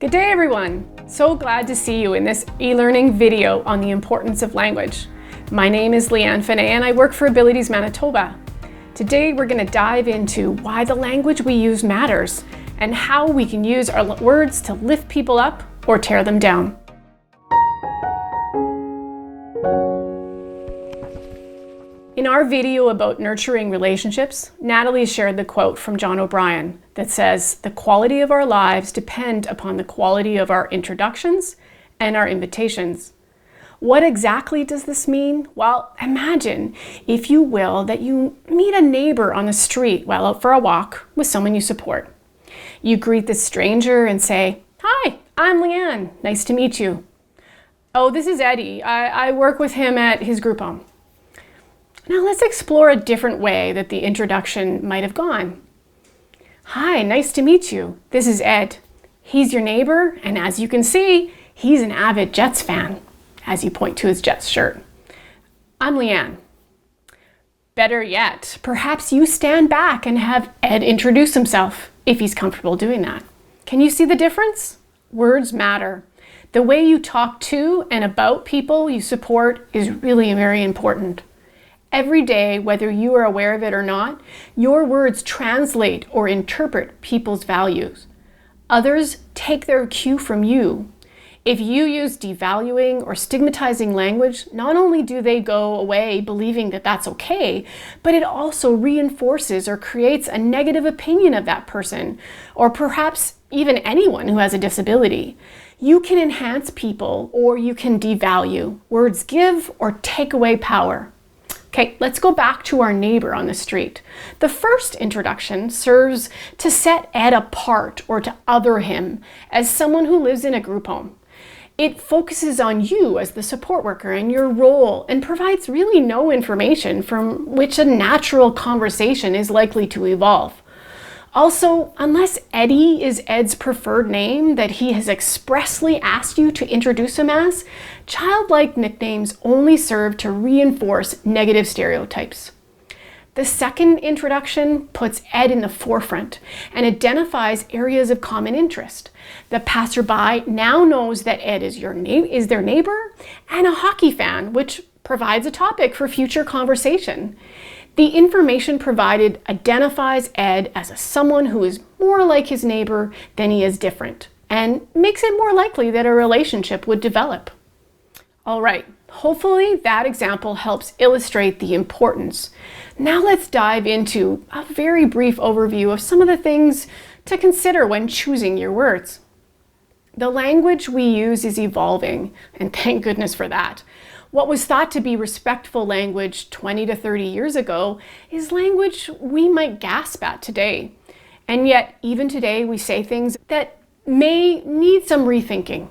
Good day, everyone. So glad to see you in this e-learning video on the importance of language. My name is Leanne Fenez and I work for Abilities Manitoba. Today we're going to dive into why the language we use matters and how we can use our words to lift people up or tear them down. In our video about nurturing relationships, Natalie shared the quote from John O'Brien that says, "The quality of our lives depend upon the quality of our introductions and our invitations." What exactly does this mean? Well, imagine, if you will, that you meet a neighbor on the street while out for a walk with someone you support. You greet this stranger and say, "Hi, I'm Leanne. Nice to meet you." "Oh, this is Eddie. I work with him at his group home." Now let's explore a different way that the introduction might have gone. "Hi, nice to meet you. This is Ed. He's your neighbor, and as you can see, he's an avid Jets fan," as you point to his Jets shirt. "I'm Leanne." Better yet, perhaps you stand back and have Ed introduce himself, if he's comfortable doing that. Can you see the difference? Words matter. The way you talk to and about people you support is really very important. Every day, whether you are aware of it or not, your words translate or interpret people's values. Others take their cue from you. If you use devaluing or stigmatizing language, not only do they go away believing that that's okay, but it also reinforces or creates a negative opinion of that person, or perhaps even anyone who has a disability. You can enhance people or you can devalue. Words give or take away power. Okay, let's go back to our neighbor on the street. The first introduction serves to set Ed apart or to other him as someone who lives in a group home. It focuses on you as the support worker and your role and provides really no information from which a natural conversation is likely to evolve. Also, unless Eddie is Ed's preferred name that he has expressly asked you to introduce him as, childlike nicknames only serve to reinforce negative stereotypes. The second introduction puts Ed in the forefront and identifies areas of common interest. The passerby now knows that Ed is their neighbor and a hockey fan, which provides a topic for future conversation. The information provided identifies Ed as someone who is more like his neighbor than he is different, and makes it more likely that a relationship would develop. All right, hopefully that example helps illustrate the importance. Now let's dive into a very brief overview of some of the things to consider when choosing your words. The language we use is evolving, and thank goodness for that. What was thought to be respectful language 20 to 30 years ago is language we might gasp at today. And yet, even today, we say things that may need some rethinking.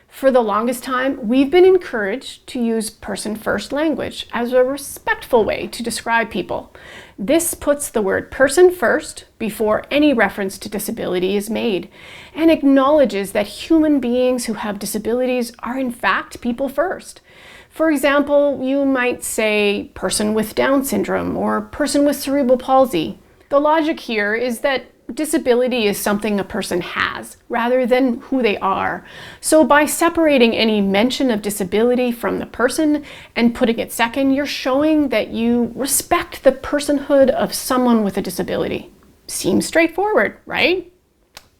For the longest time, we've been encouraged to use person-first language as a respectful way to describe people. This puts the word person first before any reference to disability is made, and acknowledges that human beings who have disabilities are in fact people first. For example, you might say person with Down syndrome or person with cerebral palsy. The logic here is that disability is something a person has rather than who they are. So by separating any mention of disability from the person and putting it second, you're showing that you respect the personhood of someone with a disability. Seems straightforward, right?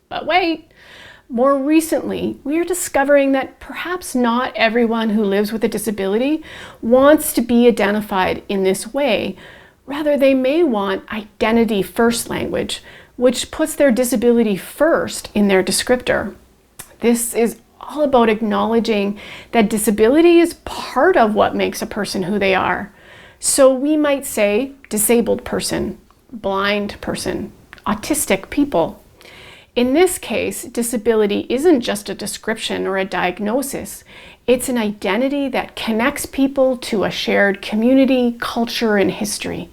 But wait. More recently, we are discovering that perhaps not everyone who lives with a disability wants to be identified in this way. Rather, they may want identity-first language, which puts their disability first in their descriptor. This is all about acknowledging that disability is part of what makes a person who they are. So we might say disabled person, blind person, autistic people. In this case, disability isn't just a description or a diagnosis. It's an identity that connects people to a shared community, culture, and history.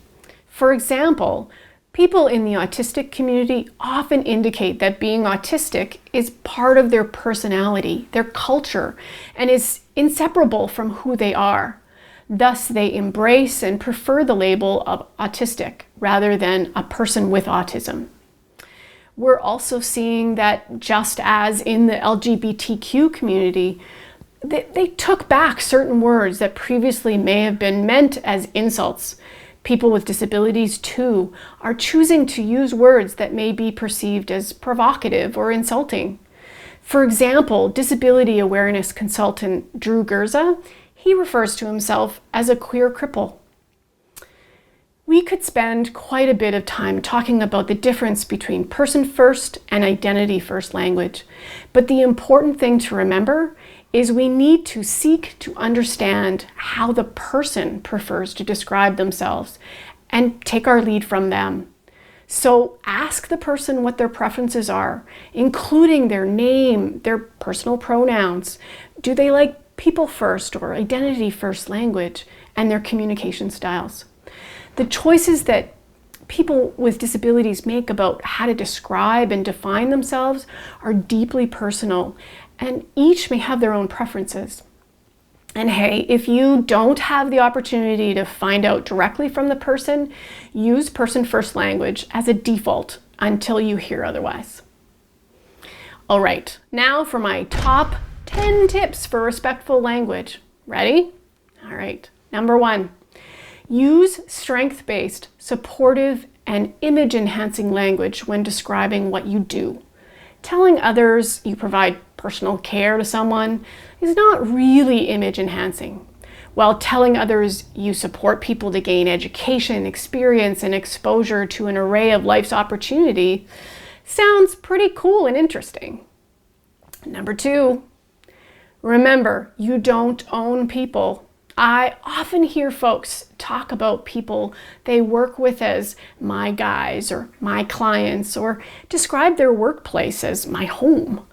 For example, people in the autistic community often indicate that being autistic is part of their personality, their culture, and is inseparable from who they are. Thus, they embrace and prefer the label of autistic rather than a person with autism. We're also seeing that just as in the LGBTQ community, they took back certain words that previously may have been meant as insults. People with disabilities, too, are choosing to use words that may be perceived as provocative or insulting. For example, disability awareness consultant Drew Gerza, he refers to himself as a queer cripple. We could spend quite a bit of time talking about the difference between person-first and identity-first language, but the important thing to remember is we need to seek to understand how the person prefers to describe themselves and take our lead from them. So ask the person what their preferences are, including their name, their personal pronouns. Do they like people first or identity first language, and their communication styles? The choices that people with disabilities make about how to describe and define themselves are deeply personal, and each may have their own preferences. And hey, if you don't have the opportunity to find out directly from the person, use person-first language as a default until you hear otherwise. All right, now for my top 10 tips for respectful language. Ready? All right, number 1, use strength-based, supportive, and image-enhancing language when describing what you do. Telling others you provide personal care to someone is not really image enhancing, while telling others you support people to gain education, experience, and exposure to an array of life's opportunity sounds pretty cool and interesting. Number 2, remember, you don't own people. I often hear folks talk about people they work with as my guys or my clients, or describe their workplace as my home.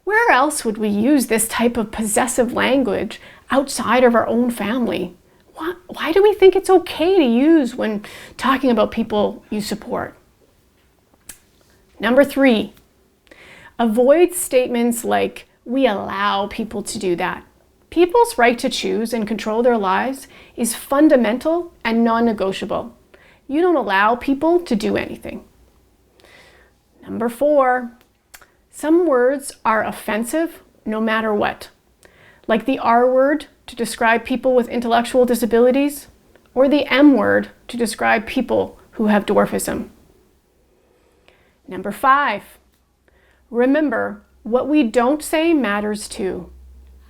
Where else would we use this type of possessive language outside of our own family? Why do we think it's okay to use when talking about people you support? Number 3, avoid statements like, "We allow people to do that." People's right to choose and control their lives is fundamental and non-negotiable. You don't allow people to do anything. Number 4, some words are offensive no matter what, like the R word to describe people with intellectual disabilities, or the M word to describe people who have dwarfism. Number 5, remember, what we don't say matters too.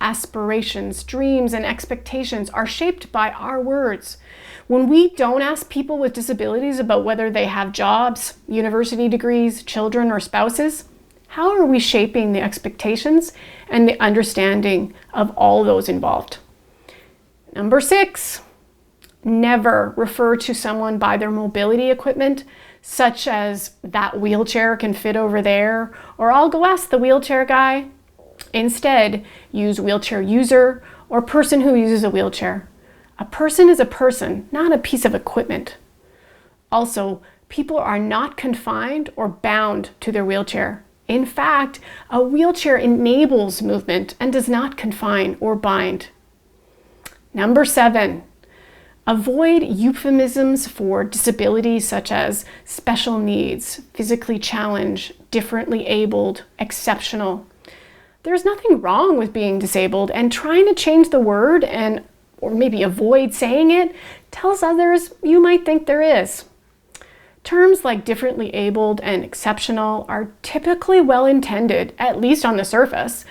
Aspirations, dreams, and expectations are shaped by our words. When we don't ask people with disabilities about whether they have jobs, university degrees, children, or spouses, how are we shaping the expectations and the understanding of all those involved? Number 6, never refer to someone by their mobility equipment, such as "that wheelchair can fit over there," or "I'll go ask the wheelchair guy." Instead, use "wheelchair user" or "person who uses a wheelchair." A person is a person, not a piece of equipment. Also, people are not confined or bound to their wheelchair. In fact, a wheelchair enables movement and does not confine or bind. Number 7, avoid euphemisms for disabilities such as special needs, physically challenged, differently abled, exceptional. There's nothing wrong with being disabled, and trying to change the word or maybe avoid saying it tells others you might think there is. Terms like differently abled and exceptional are typically well-intended, at least on the surface,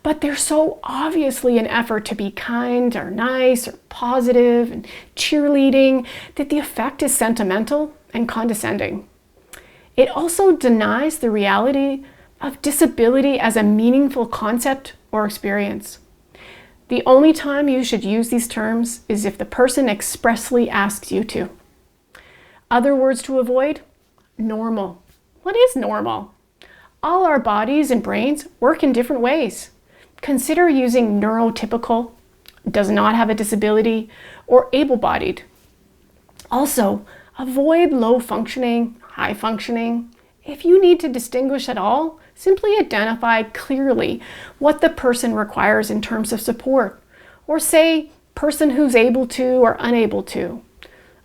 but they're so obviously an effort to be kind or nice or positive and cheerleading that the effect is sentimental and condescending. It also denies the reality of disability as a meaningful concept or experience. The only time you should use these terms is if the person expressly asks you to. Other words to avoid: normal. What is normal? All our bodies and brains work in different ways. Consider using neurotypical, does not have a disability, or able-bodied. Also, avoid low functioning, high functioning. If you need to distinguish at all, simply identify clearly what the person requires in terms of support, or say person who's able to or unable to.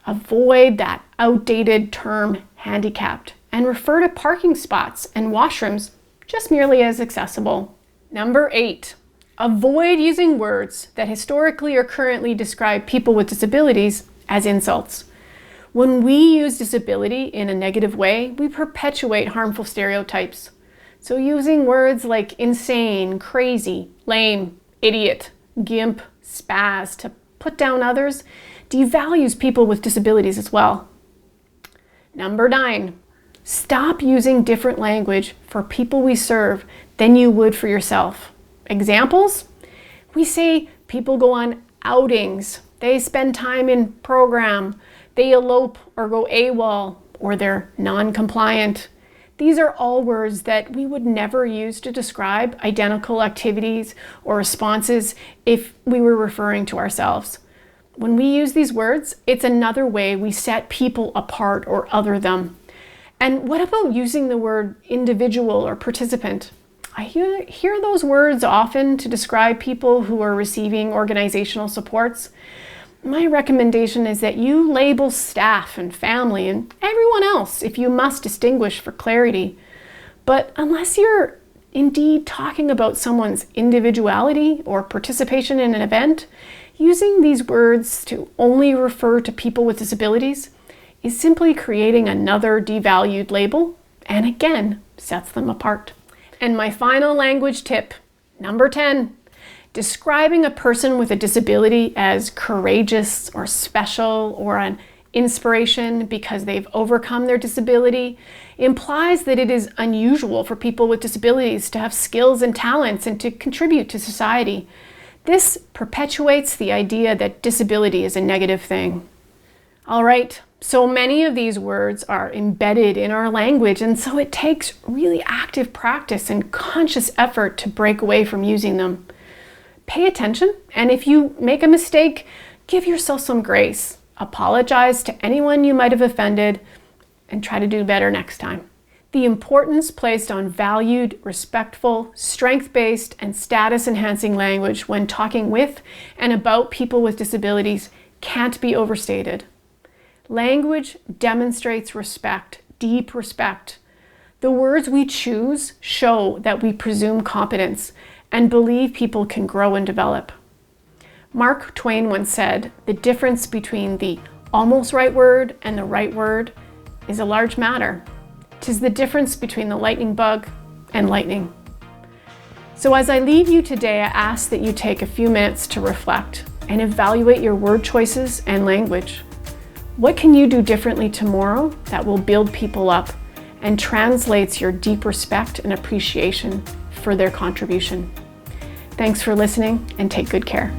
Avoid that outdated term handicapped and refer to parking spots and washrooms just merely as accessible. Number 8, avoid using words that historically or currently describe people with disabilities as insults. When we use disability in a negative way, we perpetuate harmful stereotypes. So using words like insane, crazy, lame, idiot, gimp, spaz to put down others devalues people with disabilities as well. Number 9, stop using different language for people we serve than you would for yourself. Examples? We say people go on outings, they spend time in program, they elope or go AWOL, or they're non-compliant. These are all words that we would never use to describe identical activities or responses if we were referring to ourselves. When we use these words, it's another way we set people apart or other them. And what about using the word individual or participant? I hear those words often to describe people who are receiving organizational supports. My recommendation is that you label staff and family and everyone else if you must distinguish for clarity. But unless you're indeed talking about someone's individuality or participation in an event, using these words to only refer to people with disabilities is simply creating another devalued label and again sets them apart. And my final language tip, number 10, describing a person with a disability as courageous or special or an inspiration because they've overcome their disability implies that it is unusual for people with disabilities to have skills and talents and to contribute to society. This perpetuates the idea that disability is a negative thing. All right, so many of these words are embedded in our language, and so it takes really active practice and conscious effort to break away from using them. Pay attention, and if you make a mistake, give yourself some grace. Apologize to anyone you might have offended, and try to do better next time. The importance placed on valued, respectful, strength-based, and status-enhancing language when talking with and about people with disabilities can't be overstated. Language demonstrates respect, deep respect. The words we choose show that we presume competence and believe people can grow and develop. Mark Twain once said, "The difference between the almost right word and the right word is a large matter. 'Tis the difference between the lightning bug and lightning." So as I leave you today, I ask that you take a few minutes to reflect and evaluate your word choices and language. What can you do differently tomorrow that will build people up and translates your deep respect and appreciation for their contribution? Thanks for listening and take good care.